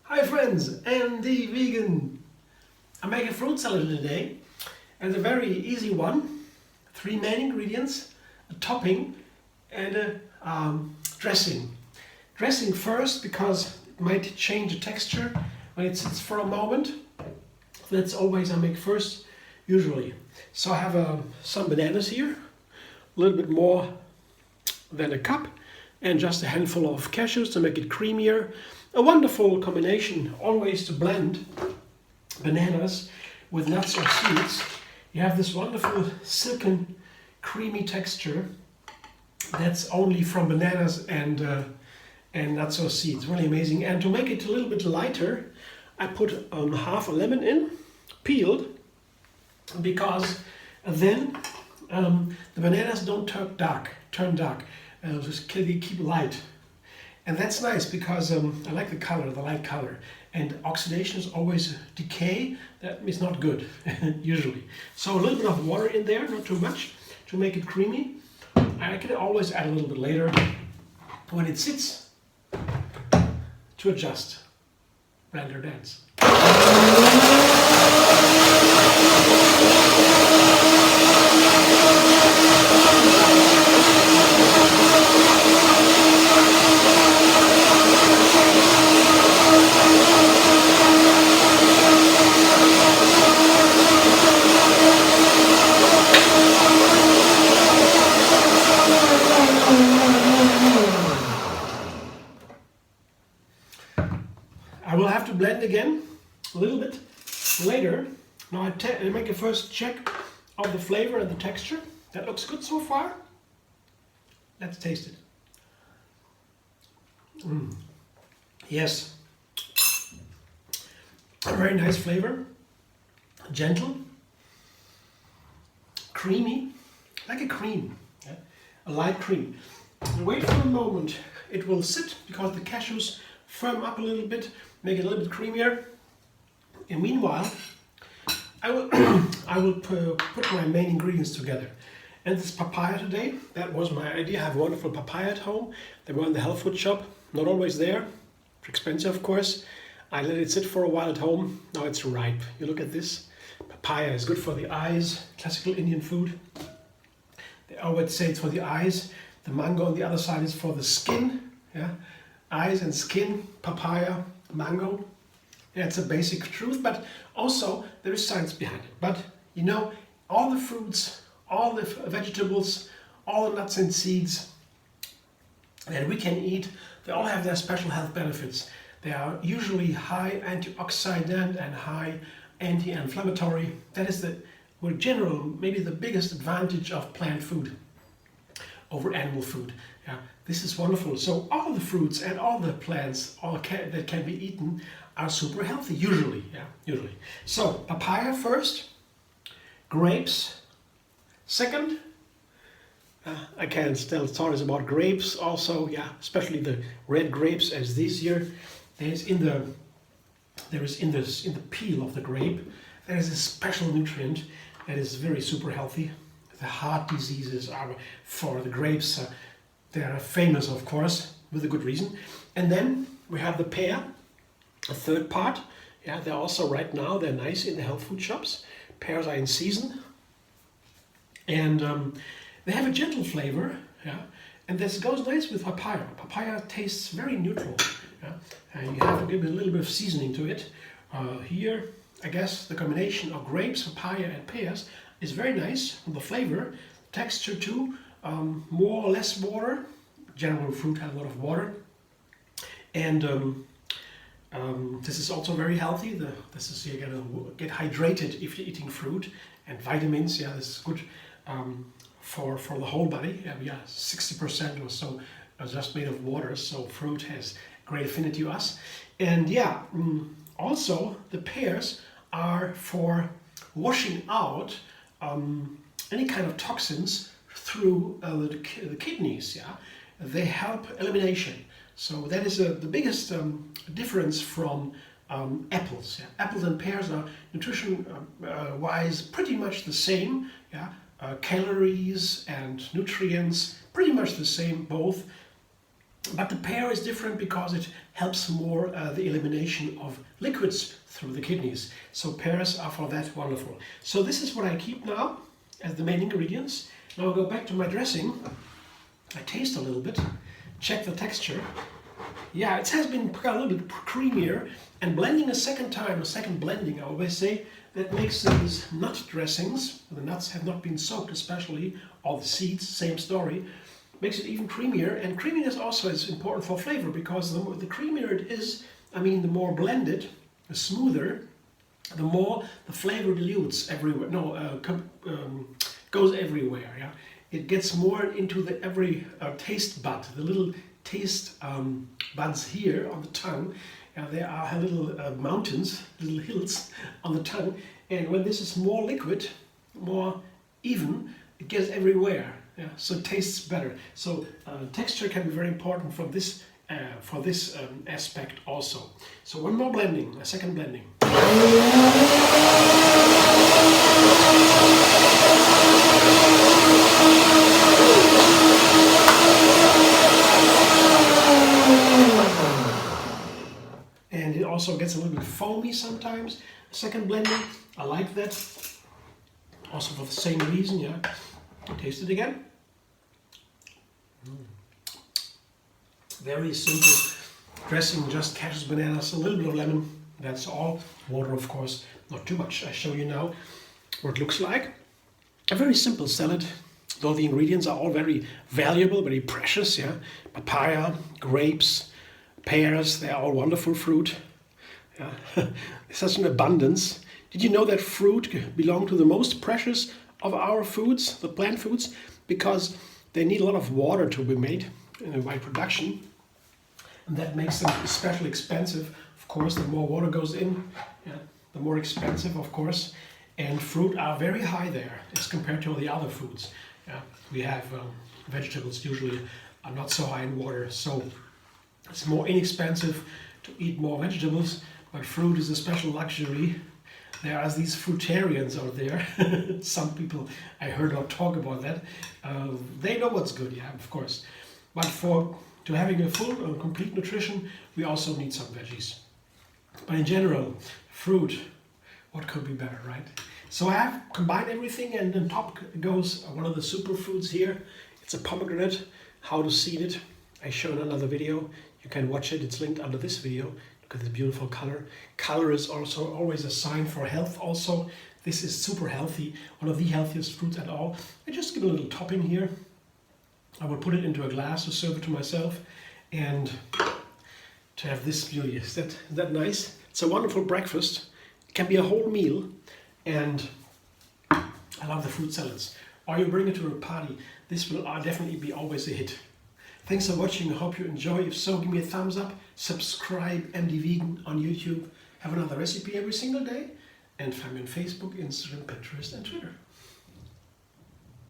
Hi friends, Andy Vegan. I'm making a fruit salad today, and it's a very easy one. 3 main ingredients, a topping and a dressing. Dressing first because it might change the texture when it sits for a moment. That's always I make first, usually. So I have some bananas here, a little bit more than a cup, and just a handful of cashews to make it creamier. A wonderful combination, always to blend bananas with nuts or seeds. You have this wonderful silken, creamy texture that's only from bananas and nuts or seeds. Really amazing. And to make it a little bit lighter, I put half a lemon in, peeled, because then the bananas don't turn dark. Just keep light. And that's nice because I like the color, the light color. And oxidation is always decay. That is not good, usually. So a little bit of water in there, not too much, to make it creamy. I can always add a little bit later when it sits to adjust. Blender dance. I will have to blend again a little bit later. Now I make a first check of the flavor and the texture. That looks good so far. Let's taste it. Yes, a very nice flavor, gentle, creamy, like a cream, yeah? A light cream. Wait for a moment, it will sit because the cashews firm up a little bit, make it a little bit creamier. And meanwhile, I will put my main ingredients together. And this papaya today, that was my idea. I have a wonderful papaya at home. They were in the health food shop, not always there. It's expensive, of course. I let it sit for a while at home. Now it's ripe. You look at this. Papaya is good for the eyes, classical Indian food. They always say it's for the eyes. The mango on the other side is for the skin. Yeah, eyes and skin, papaya, mango. Yeah, it's a basic truth, but also there is science behind it. But you know, all the fruits, all the vegetables, all the nuts and seeds that we can eat, they all have their special health benefits. They are usually high antioxidant and high anti-inflammatory. That is in general, maybe the biggest advantage of plant food over animal food. Yeah, this is wonderful. So all the fruits and all the plants that can be eaten are super healthy, usually. Yeah, usually. So papaya first, grapes second. I can tell stories about grapes also. Yeah, especially the red grapes as this year. There is in the peel of the grape, there is a special nutrient that is very super healthy. The heart diseases are for the grapes. They are famous, of course, with a good reason. And then we have the pear, a third part. Yeah, they're also right now, they're nice in the health food shops. Pears are in season. And they have a gentle flavor. Yeah, and this goes nice with papaya. Papaya tastes very neutral. Yeah, and you have to give a little bit of seasoning to it. Here, I guess the combination of grapes, papaya, and pears is very nice. The flavor, texture too, more or less water. General fruit has a lot of water, and this is also very healthy. You're gonna get hydrated if you're eating fruit, and vitamins. Yeah, this is good for the whole body. Yeah, 60% or so are just made of water. So fruit has great affinity to us, and yeah, also the pears are for washing out any kind of toxins through the kidneys. Yeah, they help elimination. So that is the biggest difference from apples. Yeah? Apples and pears are nutrition wise pretty much the same. Yeah, calories and nutrients pretty much the same both. But the pear is different because it helps more the elimination of liquids through the kidneys. So pears are for that wonderful. So this is what I keep now as the main ingredients. Now I'll go back to my dressing. I taste a little bit, check the texture. Yeah, it has been a little bit creamier, and blending a second blending, I always say, that makes these nut dressings, the nuts have not been soaked especially, or the seeds, same story, makes it even creamier. And creaminess also is important for flavor, because the creamier it is, I mean the more blended, the smoother, the more the flavor dilutes everywhere, goes everywhere. Yeah, it gets more into the every taste bud, the little taste buds here on the tongue. There are little mountains, little hills on the tongue, and when this is more liquid, more even, it gets everywhere. Yeah, so it tastes better. So texture can be very important for this aspect also. So one more blending, a second blending. And it also gets a little bit foamy sometimes. Second blending, I like that. Also for the same reason, yeah. Taste it again. Very simple dressing, just cashews, bananas, a little bit of lemon. That's all. Water, of course, not too much. I show you now what it looks like. A very simple salad, though the ingredients are all very valuable, very precious. Yeah, papaya, grapes, pears, they are all wonderful fruit. Yeah. There's such an abundance. Did you know that fruit belong to the most precious of our foods, the plant foods, because they need a lot of water to be made by production, and that makes them especially expensive. Of course, the more water goes in, yeah, the more expensive, of course. And fruit are very high there as compared to all the other foods. Yeah, we have vegetables usually are not so high in water, so it's more inexpensive to eat more vegetables. But fruit is a special luxury. There are these fruitarians out there. Some people I heard talk about that. They know what's good, yeah, of course. But to having a full and complete nutrition, we also need some veggies. But in general, fruit, what could be better, right? So I have combined everything, and on top goes one of the superfoods here. It's a pomegranate. How to seed it, I showed another video. You can watch it. It's linked under this video. Look at this beautiful color. Color is also always a sign for health also. This is super healthy, one of the healthiest fruits at all. I just give a little topping here. I will put it into a glass to serve it to myself, and to have this beauty. Is that nice? It's a wonderful breakfast. It can be a whole meal, and I love the fruit salads. Or you bring it to a party. This will definitely be always a hit. Thanks for watching. I hope you enjoy. If so, give me a thumbs up. Subscribe MD Vegan on YouTube. Have another recipe every single day. And find me on Facebook, Instagram, Pinterest, and Twitter.